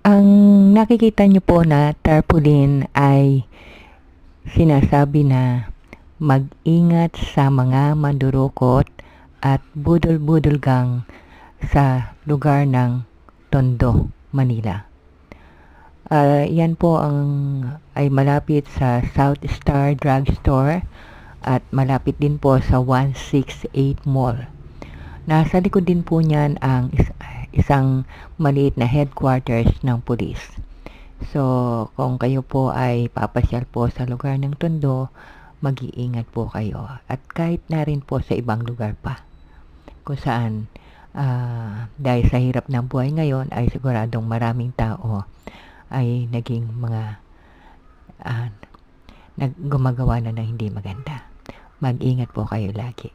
Ang nakikita niyo po na tarpaulin ay sinasabi na mag-ingat sa mga mandurukot at budol-budol gang sa lugar ng Tondo, Manila. Yan po ay malapit sa South Star Drugstore at malapit din po sa 168 Mall. Nasa likod din po niyan ang isang maliit na headquarters ng pulis. So, kung kayo po ay papasyal po sa lugar ng Tondo, mag-iingat po kayo. At kahit na rin po sa ibang lugar pa, kung saan dahil sa hirap ng buhay ngayon ay siguradong maraming tao ay naging mga gumagawa na ng hindi maganda. Mag-ingat po kayo lagi.